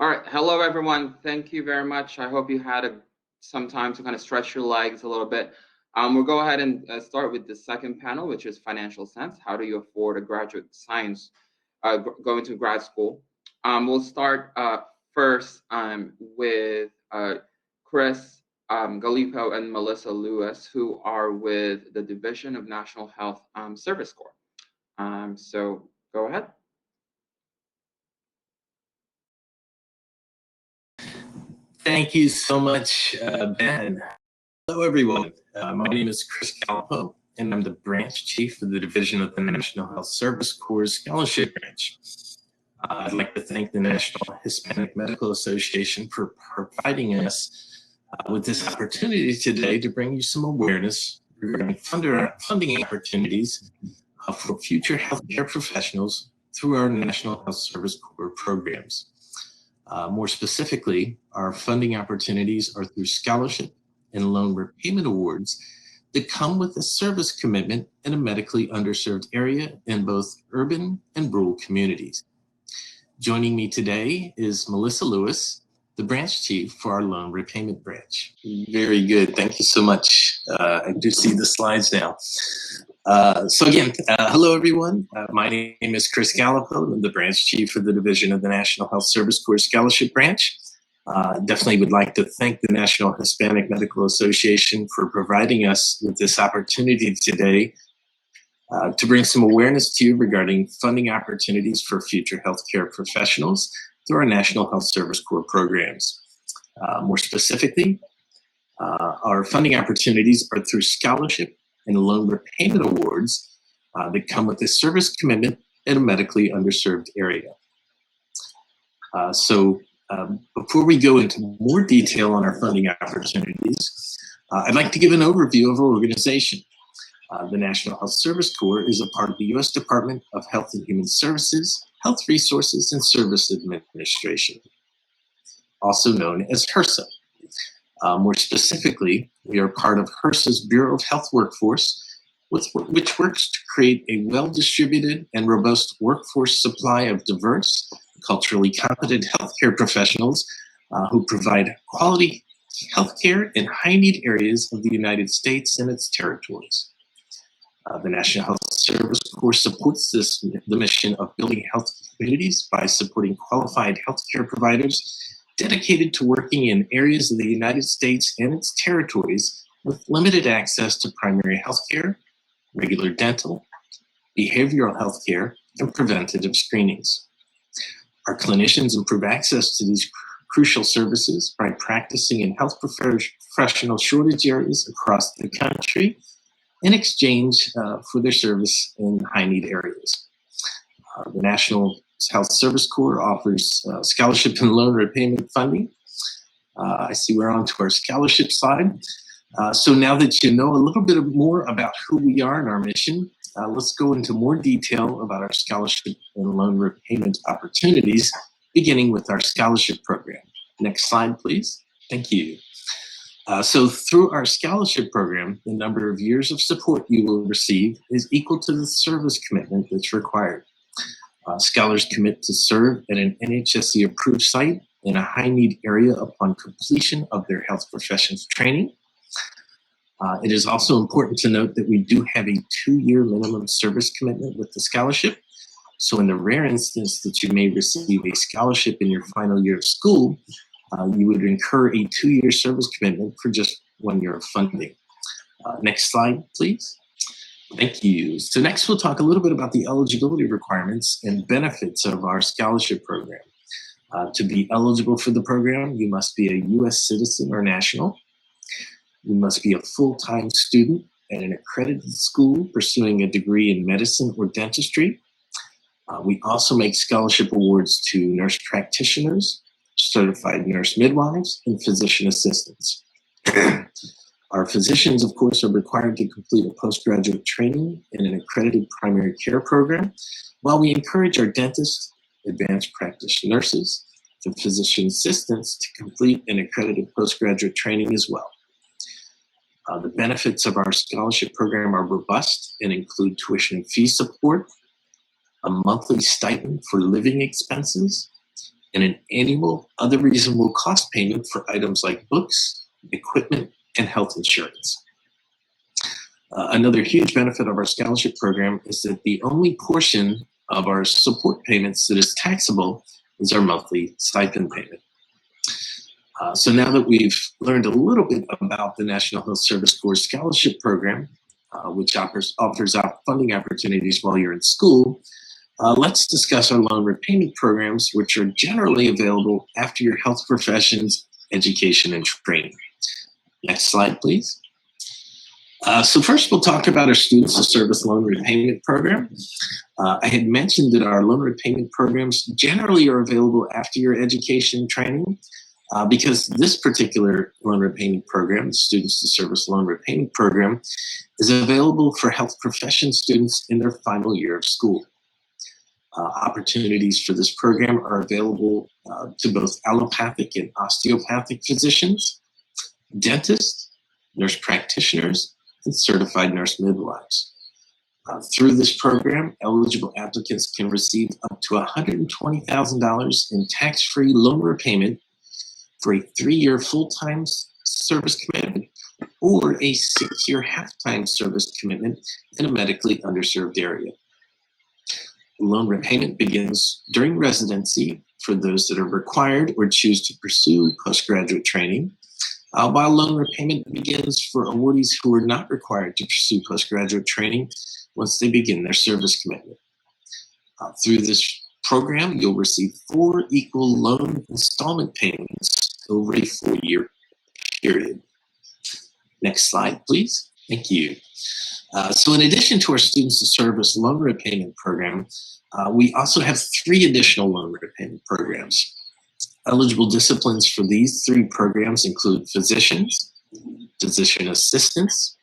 All right, hello everyone. Thank you very much. I hope you had some time to kind of stretch your legs a little bit. We'll go ahead and start with the second panel, which is financial sense. How do you afford a graduate science going to grad school? We'll start first with Chris Galipo and Malissa Lewis, who are with the Division of National Health Service Corps. So go ahead. Thank you so much, Ben. Hello, everyone. My name is Chris Galipo, and I'm the branch chief of the Division of the National Health Service Corps Scholarship Branch. I'd like to thank the National Hispanic Medical Association for providing us with this opportunity today to bring you some awareness regarding funding opportunities for future healthcare professionals through our National Health Service Corps programs. More specifically, our funding opportunities are through scholarship and loan repayment awards that come with a service commitment in a medically underserved area in both urban and rural communities. Joining me today is Malissa Lewis, the branch chief for our loan repayment branch. Very good. Thank you so much. I do see the slides now. So again, hello everyone. My name is Chris Galipo. I'm the branch chief for the Division of the National Health Service Corps Scholarship Branch. Definitely would like to thank the National Hispanic Medical Association for providing us with this opportunity today to bring some awareness to you regarding funding opportunities for future healthcare professionals through our National Health Service Corps programs. More specifically, our funding opportunities are through scholarship and loan repayment awards that come with a service commitment in a medically underserved area. Before we go into more detail on our funding opportunities, I'd like to give an overview of our organization. The National Health Service Corps is a part of the U.S. Department of Health and Human Services, Health Resources and Service Administration, also known as HRSA. More specifically, we are part of HRSA's Bureau of Health Workforce, which works to create a well-distributed and robust workforce supply of diverse, culturally competent healthcare professionals who provide quality healthcare in high-need areas of the United States and its territories. The National Health Service Corps supports the mission of building health communities by supporting qualified healthcare providers dedicated to working in areas of the United States and its territories with limited access to primary health care, regular dental, behavioral health care, and preventative screenings. Our clinicians improve access to these crucial services by practicing in health professional shortage areas across the country in exchange for their service in high-need areas. The National Health Service Corps offers scholarship and loan repayment funding. I see we're on to our scholarship slide. So now that you know a little bit more about who we are and our mission, let's go into more detail about our scholarship and loan repayment opportunities, beginning with our scholarship program. Next slide, please. Thank you. So through our scholarship program, the number of years of support you will receive is equal to the service commitment that's required. Scholars commit to serve at an NHSE-approved site in a high-need area upon completion of their health professions training. It is also important to note that we do have a 2-year minimum service commitment with the scholarship. So in the rare instance that you may receive a scholarship in your final year of school, you would incur a 2-year service commitment for just 1 year of funding. Next slide, please. Thank you. So next we'll talk a little bit about the eligibility requirements and benefits of our scholarship program. To be eligible for the program, you must be a U.S. citizen or national. You must be a full-time student at an accredited school pursuing a degree in medicine or dentistry. We also make scholarship awards to nurse practitioners, certified nurse midwives, and physician assistants. Our physicians, of course, are required to complete a postgraduate training in an accredited primary care program, while we encourage our dentists, advanced practice nurses, and physician assistants to complete an accredited postgraduate training as well. The benefits of our scholarship program are robust and include tuition and fee support, a monthly stipend for living expenses, and an annual other reasonable cost payment for items like books, equipment, and health insurance. Another huge benefit of our scholarship program is that the only portion of our support payments that is taxable is our monthly stipend payment. So now that we've learned a little bit about the National Health Service Corps Scholarship Program, which offers out funding opportunities while you're in school, let's discuss our loan repayment programs, which are generally available after your health professions, education, and training. Next slide, please. So first, we'll talk about our Students to Service Loan Repayment Program. I had mentioned that our loan repayment programs generally are available after your education and training, because this particular loan repayment program, the Students to Service Loan Repayment Program, is available for health profession students in their final year of school. Opportunities for this program are available to both allopathic and osteopathic physicians, dentists, nurse practitioners, and certified nurse midwives. Through this program, eligible applicants can receive up to $120,000 in tax-free loan repayment for a 3-year full-time service commitment or a 6-year half-time service commitment in a medically underserved area. Loan repayment begins during residency for those that are required or choose to pursue postgraduate training, while loan repayment begins for awardees who are not required to pursue postgraduate training once they begin their service commitment. Through this program, you'll receive 4 equal loan installment payments over a 4-year period. Next slide, please. Thank you. So in addition to our Students to Service Loan Repayment Program, we also have 3 additional loan repayment programs. Eligible disciplines for these 3 programs include physicians, physician assistants,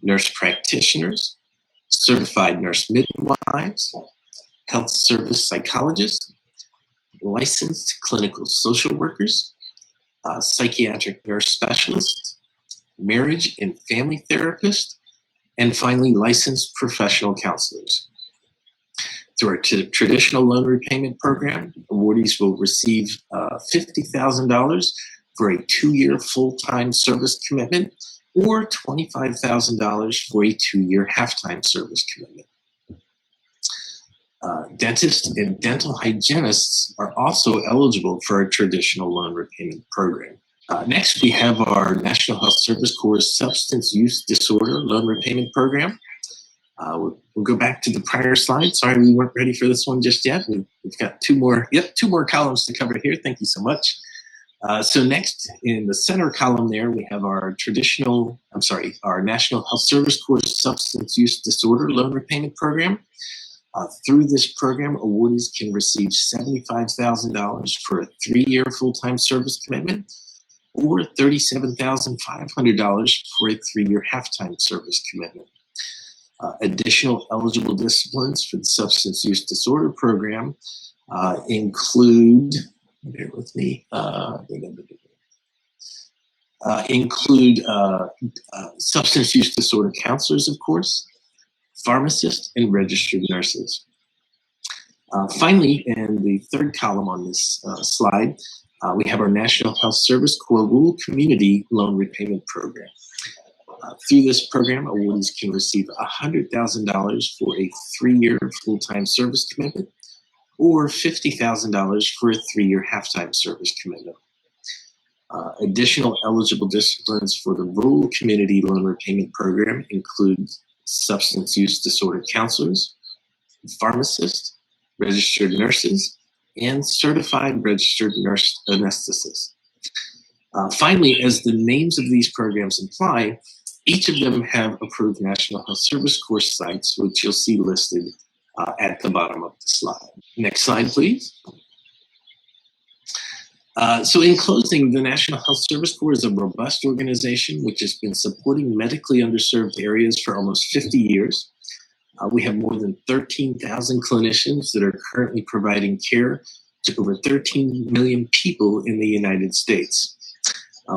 nurse practitioners, certified nurse midwives, health service psychologists, licensed clinical social workers, psychiatric nurse specialists, marriage and family therapists, and finally, licensed professional counselors. Through our traditional loan repayment program, awardees will receive $50,000 for a 2-year full-time service commitment or $25,000 for a 2-year half-time service commitment. Dentists and dental hygienists are also eligible for a traditional loan repayment program. Next, we have our National Health Service Corps Substance Use Disorder Loan Repayment Program. We'll go back to the prior slide. Sorry, we weren't ready for this one just yet. We've got 2 more columns to cover here. Thank you so much. So next, in the center column there, we have our National Health Service Corps Substance Use Disorder Loan Repayment Program. Through this program, awardees can receive $75,000 for a 3-year full-time service commitment or $37,500 for a 3-year half-time service commitment. Additional eligible disciplines for the Substance Use Disorder Program include, bear with me, substance use disorder counselors, of course, pharmacists, and registered nurses. Finally, in the third column on this slide, we have our National Health Service Corps Rural Community Loan Repayment Program. Through this program, awardees can receive $100,000 for a 3-year full-time service commitment or $50,000 for a 3-year half-time service commitment. Additional eligible disciplines for the Rural Community Loan Repayment Program include substance use disorder counselors, pharmacists, registered nurses, and certified registered nurse anesthetists. Finally, as the names of these programs imply, each of them have approved National Health Service Corps sites, which you'll see listed at the bottom of the slide. Next slide, please. So in closing, the National Health Service Corps is a robust organization which has been supporting medically underserved areas for almost 50 years. We have more than 13,000 clinicians that are currently providing care to over 13 million people in the United States.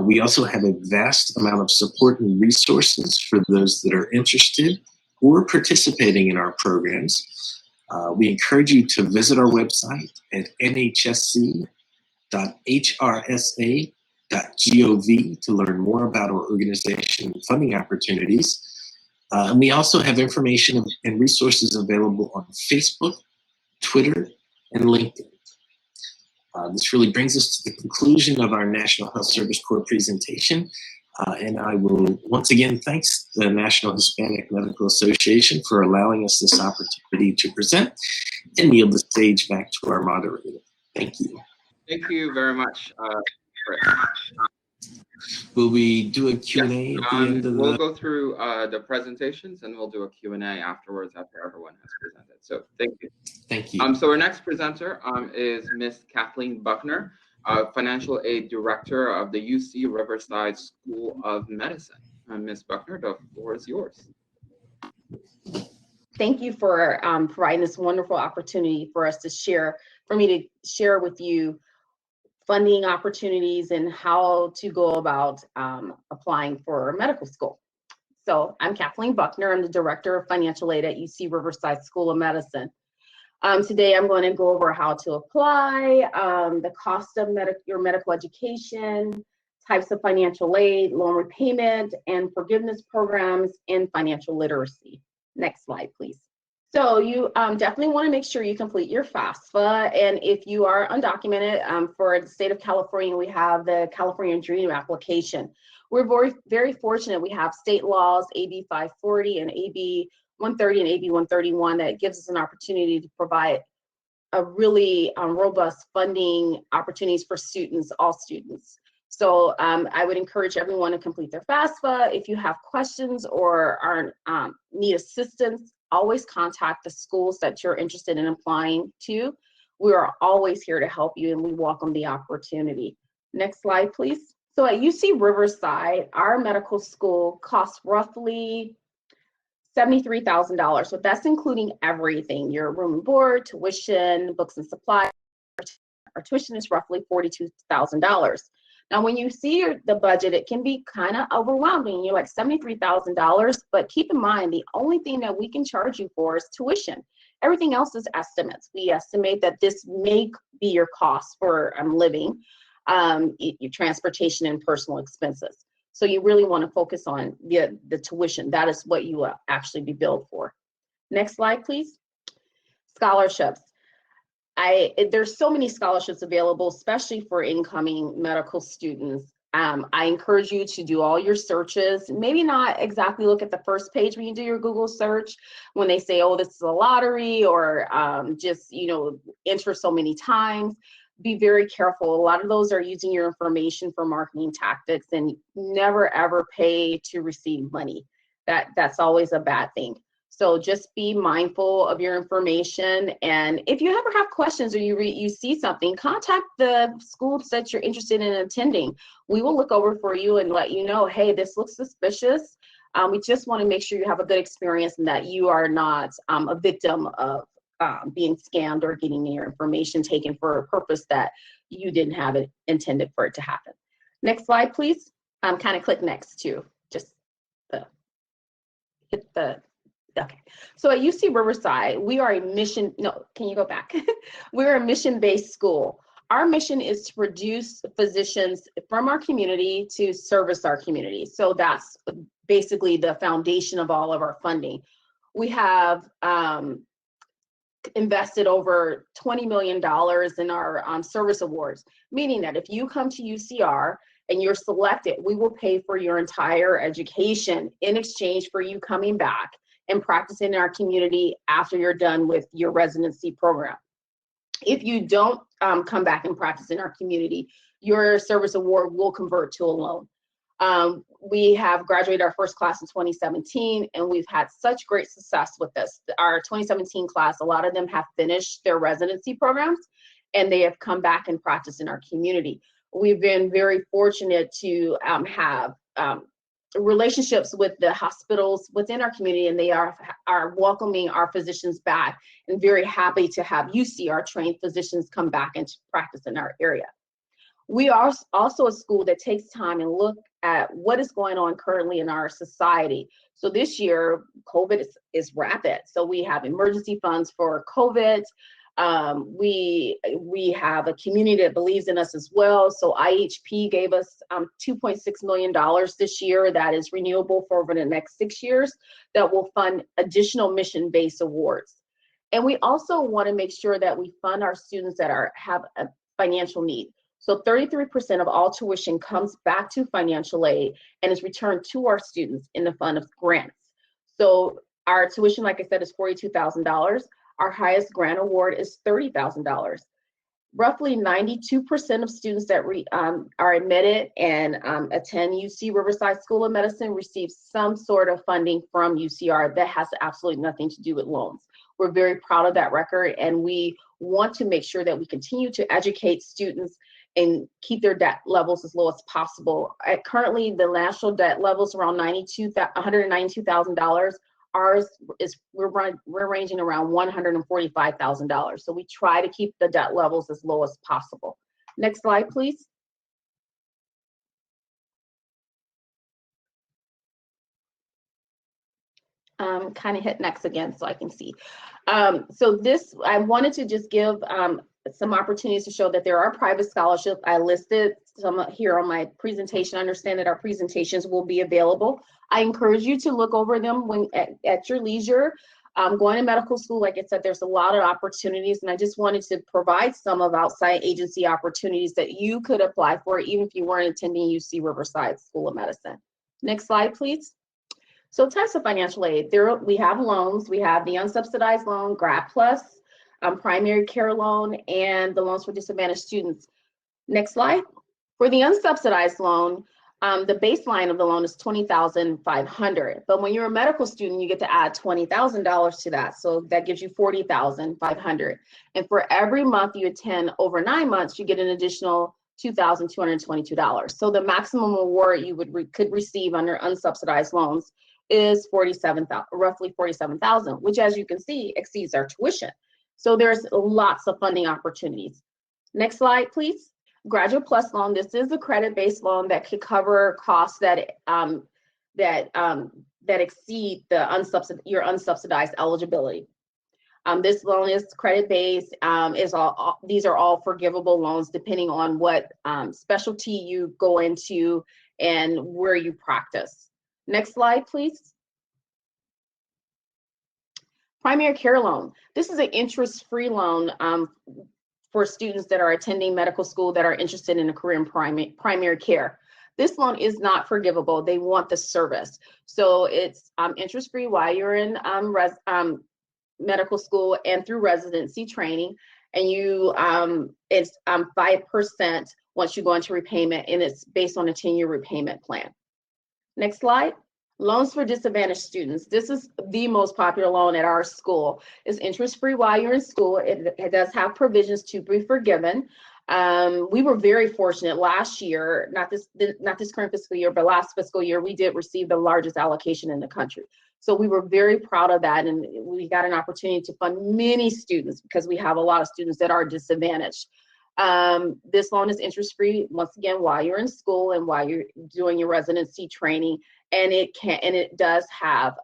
We also have a vast amount of support and resources for those that are interested or participating in our programs. We encourage you to visit our website at nhsc.gov www.hrsa.gov to learn more about our organization and funding opportunities. And we also have information and resources available on Facebook, Twitter, and LinkedIn. This really brings us to the conclusion of our National Health Service Corps presentation. And I will once again thank the National Hispanic Medical Association for allowing us this opportunity to present, and yield the stage back to our moderator. Thank you. Thank you very much, Chris. Will we do a Q&A at the end of We'll go through the presentations, and we'll do a Q&A afterwards after everyone has presented. So thank you. Thank you. So our next presenter is Miss Kathleen Buckner, Financial Aid Director of the UC Riverside School of Medicine. Ms. Buckner, the floor is yours. Thank you for providing this wonderful opportunity for us to share, for me to share with you funding opportunities and how to go about applying for medical school. So I'm Kathleen Buckner. I'm the Director of Financial Aid at UC Riverside School of Medicine. Today I'm going to go over how to apply, the cost of your medical education, types of financial aid, loan repayment, and forgiveness programs, and financial literacy. Next slide, please. So you definitely want to make sure you complete your FAFSA, and if you are undocumented, for the state of California, we have the California Dream application. We're very fortunate. We have state laws, AB 540 and AB 130 and AB 131, that gives us an opportunity to provide a really robust funding opportunities for students, all students. So I would encourage everyone to complete their FAFSA. If you have questions or need assistance, always contact the schools that you're interested in applying to. We are always here to help you, and we welcome the opportunity. Next slide, please. So at UC Riverside, our medical school costs roughly $73,000. So that's including everything, your room and board, tuition, books and supplies. Our tuition is roughly $42,000. Now, when you see the budget, it can be kind of overwhelming. You're like $73,000, but keep in mind, the only thing that we can charge you for is tuition. Everything else is estimates. We estimate that this may be your cost for living, your transportation and personal expenses. So you really want to focus on the tuition. That is what you will actually be billed for. Next slide, please. Scholarships. There's so many scholarships available, especially for incoming medical students. I encourage you to do all your searches. Maybe not exactly look at the first page when you do your Google search, when they say, oh, this is a lottery, or just, enter so many times. Be very careful. A lot of those are using your information for marketing tactics, and never ever pay to receive money. That's always a bad thing. So just be mindful of your information. And if you ever have questions or you see something, contact the schools that you're interested in attending. We will look over for you and let you know, hey, this looks suspicious. We just want to make sure you have a good experience and that you are not a victim of being scammed or getting your information taken for a purpose that you didn't have it intended for it to happen. Next slide, please. Kind of click next too. Just hit the. Okay, so at UC Riverside, we are a mission, no, can you go back? We're a mission-based school. Our mission is to produce physicians from our community to service our community. So that's basically the foundation of all of our funding. We have invested over $20 million in our service awards, meaning that if you come to UCR and you're selected, we will pay for your entire education in exchange for you coming back and practicing in our community after you're done with your residency program. If you don't come back and practice in our community, your service award will convert to a loan. We have graduated our first class in 2017, and we've had such great success with this. Our 2017 class, a lot of them have finished their residency programs, and they have come back and practiced in our community. We've been very fortunate to have relationships with the hospitals within our community, and they are welcoming our physicians back and very happy to have UCR trained physicians come back and practice in our area. We are also a school that takes time and look at what is going on currently in our society. So this year, COVID is rapid. So we have emergency funds for COVID. We have a community that believes in us as well. So IHP gave us $2.6 million this year that is renewable for over the next 6 years that will fund additional mission-based awards. And we also want to make sure that we fund our students that have a financial need. So 33% of all tuition comes back to financial aid and is returned to our students in the fund of grants. So our tuition, like I said, is $42,000. Our highest grant award is $30,000. Roughly 92% of students that are admitted and attend UC Riverside School of Medicine receive some sort of funding from UCR that has absolutely nothing to do with loans. We're very proud of that record, and we want to make sure that we continue to educate students and keep their debt levels as low as possible. Currently, the national debt levels around $192,000. Ours is we're ranging around $145,000. So we try to keep the debt levels as low as possible. Next slide, please. Kind of hit next again so I can see. So this, I wanted to just give some opportunities to show that there are private scholarships. I listed some here on my presentation. I understand that our presentations will be available. I encourage you to look over them when at your leisure. Going to medical school, like I said, there's a lot of opportunities, and I just wanted to provide some of outside agency opportunities that you could apply for even if you weren't attending UC Riverside School of Medicine. Next slide, please. So types of financial aid, we have loans. We have the unsubsidized loan, Grad Plus, primary care loan, and the loans for disadvantaged students. Next slide. For the unsubsidized loan, the baseline of the loan is $20,500. But when you're a medical student, you get to add $20,000 to that. So that gives you $40,500. And for every month you attend over 9 months, you get an additional $2,222. So the maximum award you could receive under unsubsidized loans is roughly $47,000, which, as you can see, exceeds our tuition. So there's lots of funding opportunities. Next slide, please. Graduate Plus loan. This is a credit-based loan that could cover costs that exceed your unsubsidized eligibility. This loan is credit-based. These are all forgivable loans depending on what specialty you go into and where you practice. Next slide, please. Primary care loan. This is an interest-free loan for students that are attending medical school that are interested in a career in primary care. This loan is not forgivable. They want the service. So it's interest-free while you're in medical school and through residency training. And it's 5% once you go into repayment, and it's based on a 10-year repayment plan. Next slide. Loans for disadvantaged students. This is the most popular loan at our school. It's interest-free while you're in school. It does have provisions to be forgiven. We were very fortunate last year, not this current fiscal year, but last fiscal year, we did receive the largest allocation in the country. So we were very proud of that, and we got an opportunity to fund many students because we have a lot of students that are disadvantaged. This loan is interest-free, once again, while you're in school and while you're doing your residency training, and it does have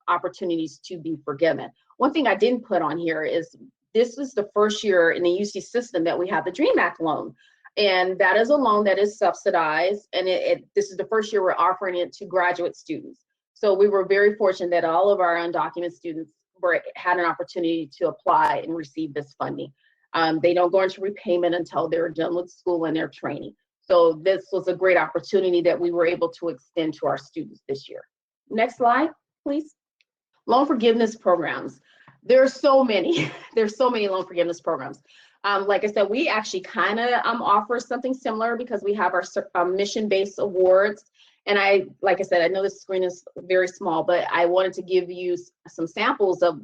opportunities to be forgiven. One thing I didn't put on here is this is the first year in the UC system that we have the DREAM Act loan, and that is a loan that is subsidized, and this is the first year we're offering it to graduate students. So we were very fortunate that all of our undocumented students had an opportunity to apply and receive this funding. They don't go into repayment until they're done with school and their training. So this was a great opportunity that we were able to extend to our students this year. Next slide, please. Loan forgiveness programs. There are so many. There's so many loan forgiveness programs. Like I said, we actually kind of offer something similar because we have our mission-based awards. And like I said, I know this screen is very small, but I wanted to give you some samples of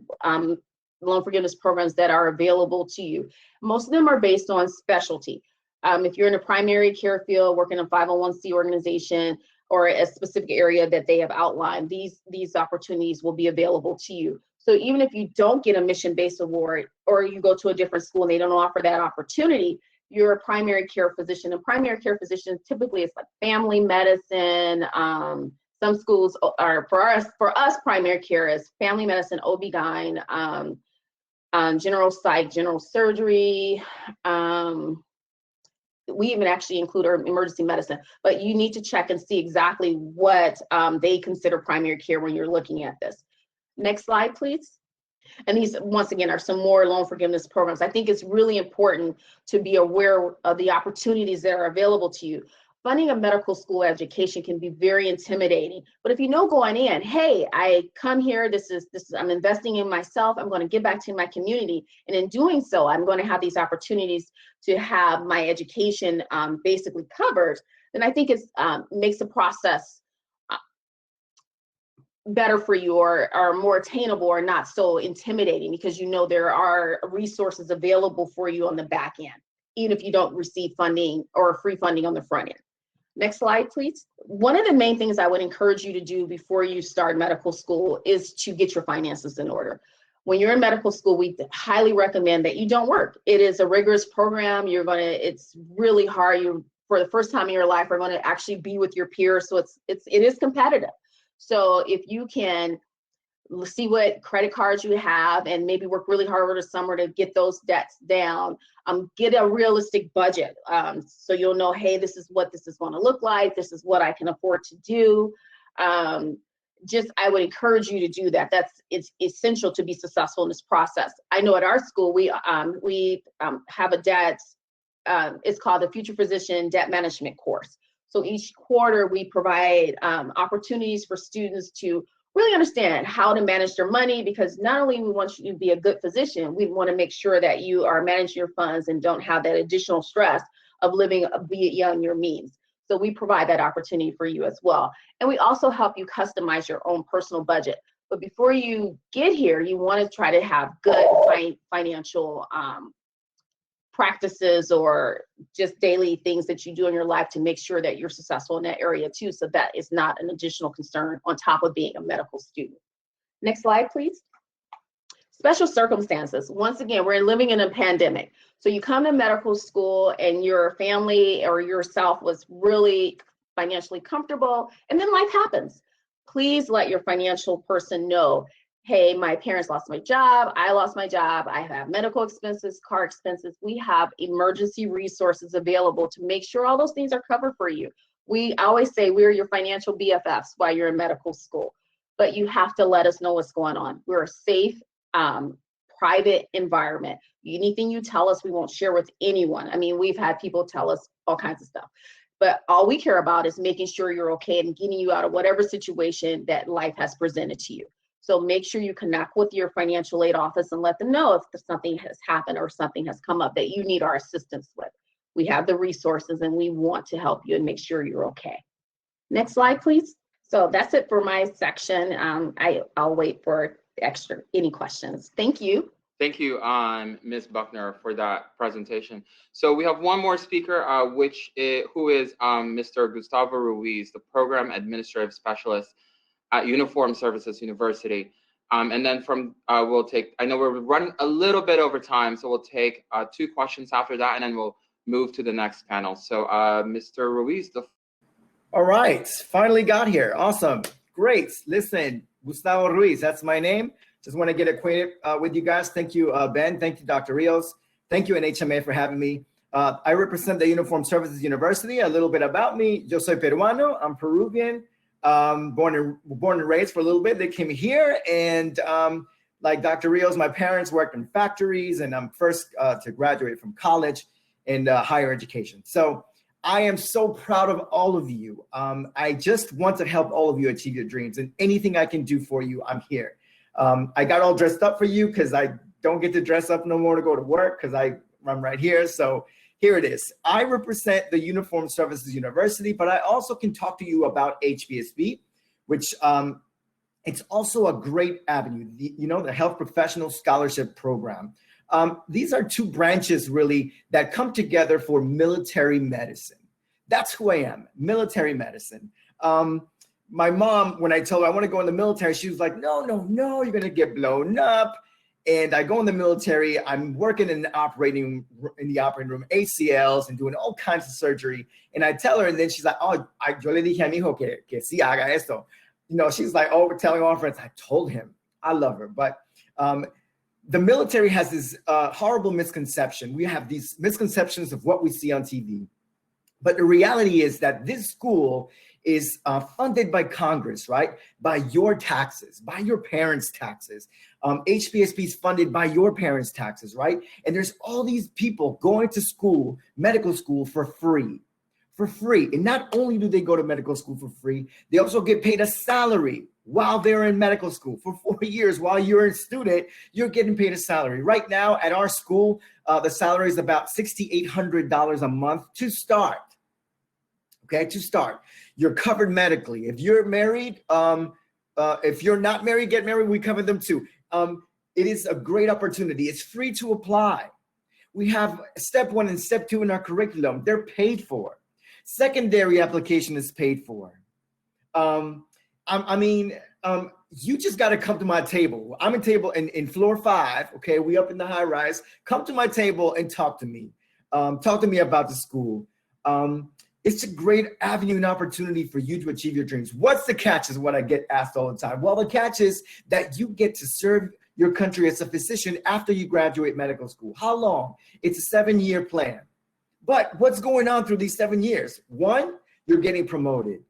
loan forgiveness programs that are available to you. Most of them are based on specialty. If you're in a primary care field, working in a 501c organization, or a specific area that they have outlined, these opportunities will be available to you. So even if you don't get a mission-based award, or you go to a different school and they don't offer that opportunity, you're a primary care physician. And primary care physician typically is like family medicine. Some schools are, for us, primary care is family medicine, OB-GYN, general psych, general surgery. We even actually include our emergency medicine, but you need to check and see exactly what they consider primary care when you're looking at this. Next slide, please. And these, once again, are some more loan forgiveness programs. I think it's really important to be aware of the opportunities that are available to you. Funding a medical school education can be very intimidating, but if you know going in, hey, I come here, this is I'm investing in myself, I'm going to give back to my community, and in doing so, I'm going to have these opportunities to have my education basically covered, then I think it makes the process better for you, or more attainable, or not so intimidating, because you know there are resources available for you on the back end, even if you don't receive funding or free funding on the front end. Next slide, please. One of the main things I would encourage you to do before you start medical school is to get your finances in order. When you're in medical school, we highly recommend that you don't work. It is a rigorous program. It's really hard. You, for the first time in your life, are going to actually be with your peers. So it is competitive. So if you can see what credit cards you have and maybe work really hard over the summer to get those debts down, get a realistic budget, so you'll know, hey, this is what this is going to look like, this is what I can afford to do. I would encourage you to do that. It's essential to be successful in this process. I know at our school we have a debt, it's called the Future Physician Debt Management course. So each quarter we provide opportunities for students to really understand how to manage their money, because not only we want you to be a good physician, we want to make sure that you are managing your funds and don't have that additional stress of living beyond your means. So we provide that opportunity for you as well. And we also help you customize your own personal budget. But before you get here, you want to try to have good financial practices, or just daily things that you do in your life to make sure that you're successful in that area too. So that is not an additional concern on top of being a medical student. Next slide, please. Special circumstances. Once again, we're living in a pandemic. So you come to medical school and your family or yourself was really financially comfortable, and then life happens. Please let your financial person know, hey, my parents lost my job, I lost my job, I have medical expenses, car expenses. We have emergency resources available to make sure all those things are covered for you. I always say we're your financial BFFs while you're in medical school, but you have to let us know what's going on. We're a safe, private environment. Anything you tell us, we won't share with anyone. I mean, we've had people tell us all kinds of stuff, but all we care about is making sure you're okay and getting you out of whatever situation that life has presented to you. So make sure you connect with your financial aid office and let them know if something has happened or something has come up that you need our assistance with. We have the resources and we want to help you and make sure you're okay. Next slide, please. So that's it for my section. I'll wait for any questions. Thank you. Thank you, Ms. Buckner, for that presentation. So we have one more speaker, who is Mr. Gustavo Ruiz, the Program Administrative Specialist at Uniform Services University. And then we'll take, I know we're running a little bit over time, so we'll take 2 questions after that, and then we'll move to the next panel. So Mr. Ruiz. All right, finally got here. Awesome, great. Listen, Gustavo Ruiz, that's my name. Just want to get acquainted with you guys. Thank you, Ben. Thank you, Dr. Rios. Thank you, NHMA, for having me. I represent the Uniform Services University. A little bit about me. Yo soy peruano. I'm Peruvian. Born and raised for a little bit. They came here, and like Dr. Rios, my parents worked in factories, and I'm first to graduate from college and higher education. So I am so proud of all of you. I just want to help all of you achieve your dreams, and anything I can do for you, I'm here. I got all dressed up for you because I don't get to dress up no more to go to work because I'm right here. So here it is. I represent the Uniform Services University, but I also can talk to you about HBSB, which it's also a great avenue, the Health Professional Scholarship Program. These are 2 branches really that come together for military medicine. That's who I am, military medicine. My mom, when I told her I want to go in the military, she was like, no, you're going to get blown up. And I go in the military, I'm working in the operating room, ACLs, and doing all kinds of surgery. And I tell her, and then she's like, oh, yo le dije a mi hijo que sí haga esto. She's like, oh, we're telling all friends. I told him, I love her. But the military has this horrible misconception. We have these misconceptions of what we see on TV. But the reality is that this school is funded by Congress, right? By your taxes, by your parents' taxes. HPSP is funded by your parents' taxes, right? And there's all these people going to school, medical school, for free. And not only do they go to medical school for free, they also get paid a salary while they're in medical school for 4 years. While you're a student, you're getting paid a salary. Right now at our school, the salary is about $6,800 a month to start. Okay, to start. You're covered medically. If you're married, if you're not married, get married, we cover them too. It is a great opportunity. It's free to apply. We have step 1 and step 2 in our curriculum. They're paid for. Secondary application is paid for. You just got to come to my table. I'm in table in floor 5. Okay, we up in the high rise. Come to my table and talk to me. Talk to me about the school. It's a great avenue and opportunity for you to achieve your dreams. What's the catch is what I get asked all the time. Well, the catch is that you get to serve your country as a physician after you graduate medical school. How long? It's a 7-year plan. But what's going on through these 7 years? 1, you're getting promoted.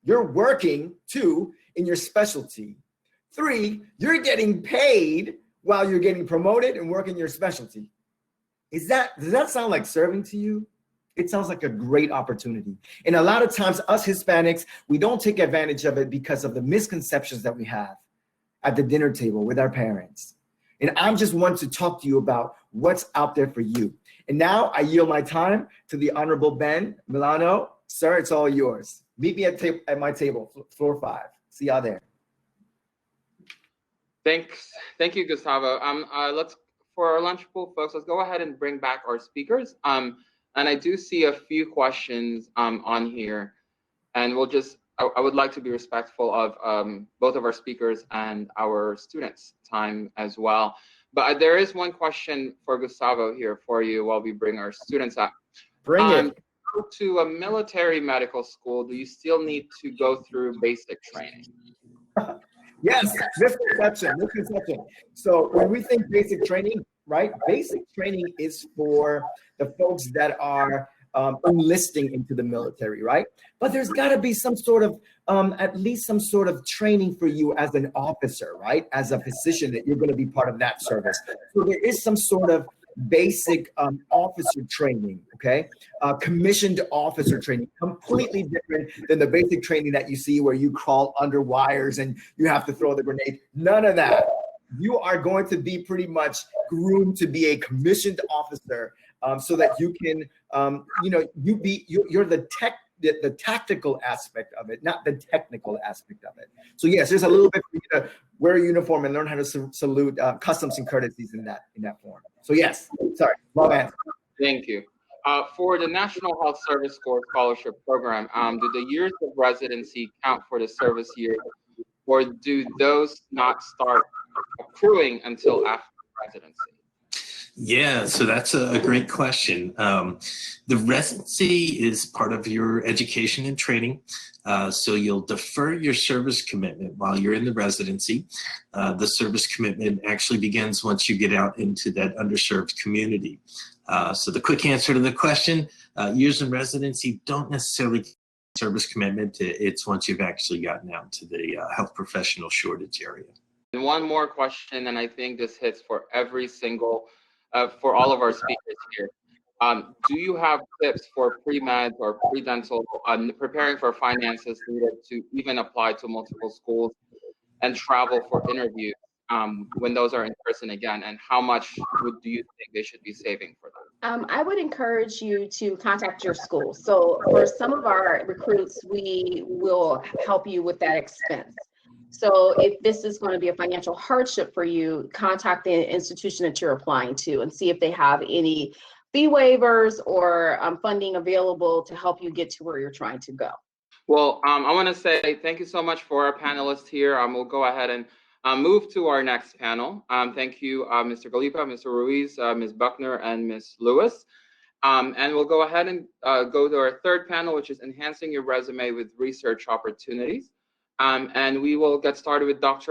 You're working. 2, in your specialty. 3, you're getting paid while you're getting promoted and working your specialty. Does that sound like serving to you? It sounds like a great opportunity. And a lot of times us Hispanics, we don't take advantage of it because of the misconceptions that we have at the dinner table with our parents. And I'm just one to talk to you about what's out there for you. And now I yield my time to the Honorable Ben Milano. Sir, it's all yours. Meet me at my table, floor 5. See y'all there. Thanks. Thank you, Gustavo. For our lunch pool, folks, let's go ahead and bring back our speakers. And I do see a few questions on here, and I would like to be respectful of both of our speakers and our students' time as well. But there is one question for Gustavo here for you while we bring our students up. Bring it. To a military medical school, do you still need to go through basic training? Yes, misconception. So when we think basic training, right? Basic training is for the folks that are enlisting into the military, right? But there's got to be some sort of, at least some sort of training for you as an officer, right? As a physician, that you're going to be part of that service. So there is some sort of basic officer training, okay? Commissioned officer training, completely different than the basic training that you see where you crawl under wires and you have to throw the grenade. None of that. You are going to be pretty much groomed to be a commissioned officer, so that you can, you're the tactical aspect of it, not the technical aspect of it. So yes, there's a little bit for you to wear a uniform and learn how to salute customs and courtesies in that form. So yes, sorry, long answer. Thank you. For the National Health Service Corps Scholarship Program, do the years of residency count for the service year, or do those not start accruing until after residency? Yeah, so that's a great question. The residency is part of your education and training. So you'll defer your service commitment while you're in the residency. The service commitment actually begins once you get out into that underserved community. So the quick answer to the question, years in residency don't necessarily service commitment. It's once you've actually gotten out to the health professional shortage area. And one more question, and I think this hits for every single for all of our speakers here. Do you have tips for pre-med or pre-dental preparing for finances needed to even apply to multiple schools and travel for interviews when those are in person again? And how much do you think they should be saving for that? I would encourage you to contact your school. So for some of our recruits, we will help you with that expense. So if this is going to be a financial hardship for you, contact the institution that you're applying to and see if they have any fee waivers or funding available to help you get to where you're trying to go. Well, I want to say thank you so much for our panelists here. We'll go ahead and move to our next panel. Thank you, Mr. Galipo, Mr. Ruiz, Ms. Buckner, and Ms. Lewis. And we'll go ahead and go to our third panel, which is enhancing your resume with research opportunities. And we will get started with Dr.